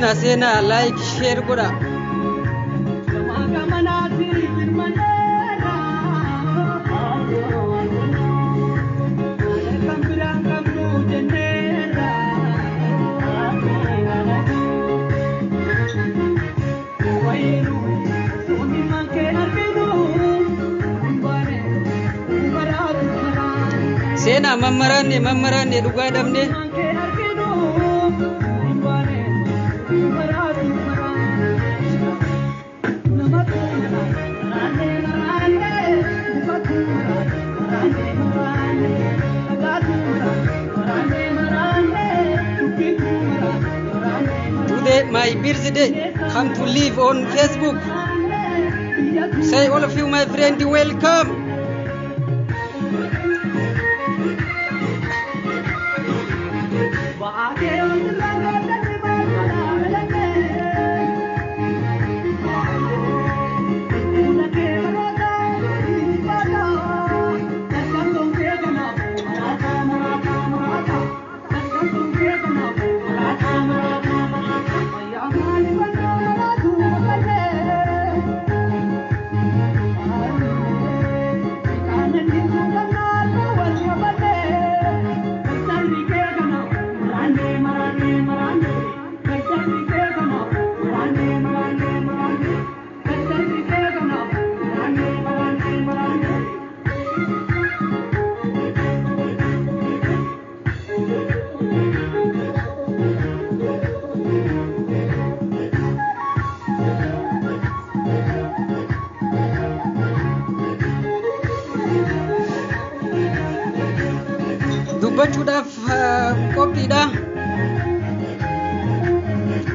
Sena like share goda. Sena mamaranne duga damne. Today my birthday, come to live on Facebook. Say all of you my friend welcome.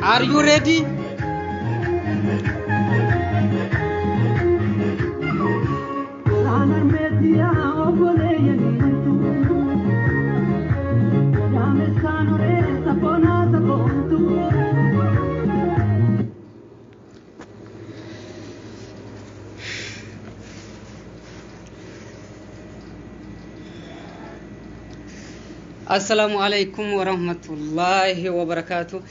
Are you ready? Assalamu alaikum wa rahmatullahi wa barakatuh.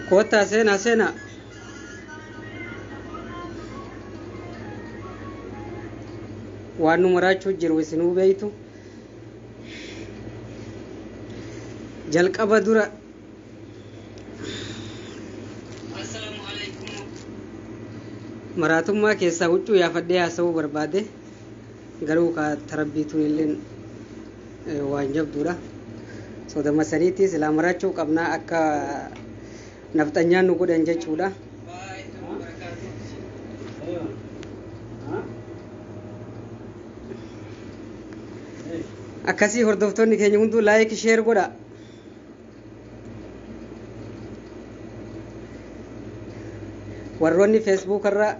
Kota sena waan numaraachuu jiru isinuu beeytu jalqaba dura maraatummaa keessaa huccuu yaafadhee haasa'uu barbaade garuu ka tarabbiituun illeen waan jabduudha soodama saniitti silaa maraachuu qabnaa akka naftanyaan nu godhan jechuudha. Akkasii hordoftoonni keenya hunduu like share godha. Warroonni Facebook irra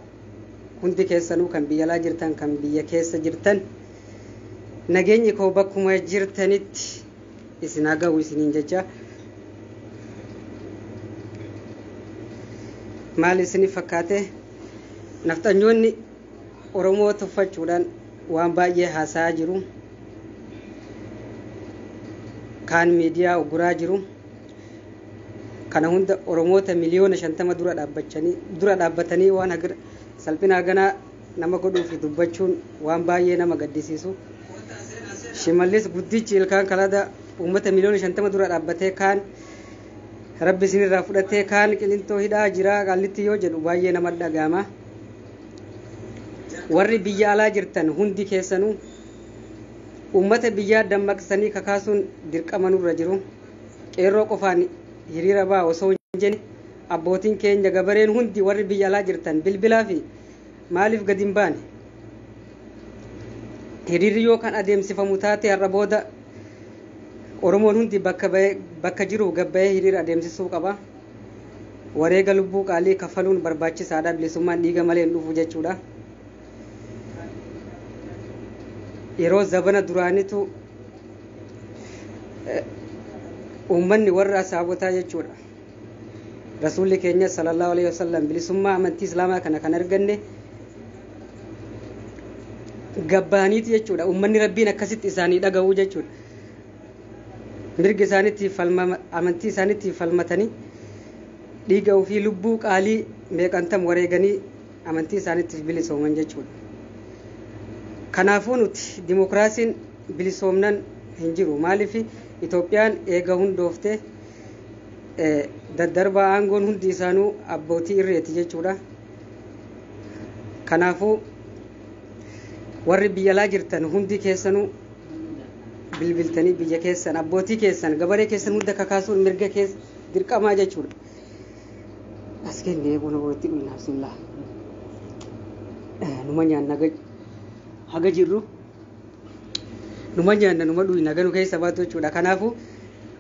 hundi keessanuu kan biyya alaa jirtan kan biyya keessa jirtan nageenyi koo bakkuma jirtanitti isin haa ga'u isiniin jecha. Maal isinii fakkaate naftanyoonni Oromoo tuffachuudhaan waan baay'ee haasaa jiru. Kaan miidiyaa uguraa jiru. Kana hunda Oromoota miliyoona 50 dura dhaabbatanii waan agar salphina ganaa nama godhuuf dubbachuun waan baay'ee nama gaddisiisu. Shimallis guddichi ilkaan kalada uummata miliyoona 50 dura dhaabbatee kaan Rabbi isinirraa fudhatee kaan qilintoo hidhaa jira qallitti yoo jedhu baay'ee nama dhagahama. Warri biyya alaa jirtan hundi keessanuu uummata biyyaa dammaqsanii kakaasuun dirqama nurra jiru. Qeerroo qofaan hiriira baa osoo hin jenne abbootiin keenya gabareen hundi warri biyya alaa jirtan bilbilaa fi maaliif gadi hin baane? Hiriirri yoo kan adeemsifamu taate har'a booda Oromoon hundi bakka jiru gabbayee hiriira adeemsisuu qaba. Wareega lubbuu qaalii kafaluun barbaachisaadha. Bilisummaan dhiiga malee hin dhufu jechuudha. Yeroo zabana duraanitu uummanni warra asaabotaa jechuudha. Rasuulli keenya sallallahu alaihi wasallam bilisummaa amantii islaamaa kana kan arganne gabbaaniiti jechuudha. Uummanni rabbiin akkasitti isaanii dhaga'uu jechuudha. Mirga isaaniitiif amantii isaaniitiif falmatanii dhiiga ofii lubbuu qaalii meeqantam wareeganii amantii isaaniitiif bilisooman jechuudha. Kanaafuu nuti dimokiraasiin bilisoomnan hin jiru. Maaliif Itoophiyaan eega hundooftee daddarbaa aangoon hundi isaanuu abbootii irreeti jechuudha. Kanaafuu warri biyya alaa jirtan hundi keessanuu bilbiltanii biyya keessan abbootii keessan gabaree keessan hunda kakaasuun mirga keessa dirqamaa jechuudha. As kennee buna walitti dhuyna bismillah. Numa nyaanna haga jirru numa nyaanna numa dhuyna ganu keessa baatu jechuudha. Kanaafuu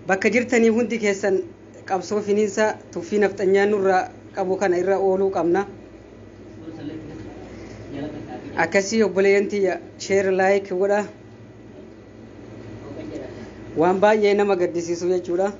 bakka jirtanii hundi keessan qabsoo finiinsa tuffii nafxanyaan nurraa qabu kana irra ooluu qabna. Akkasii obboleeyyan tiyya share like godha. Waan baay'ee nama gaddisiisu jechuudha.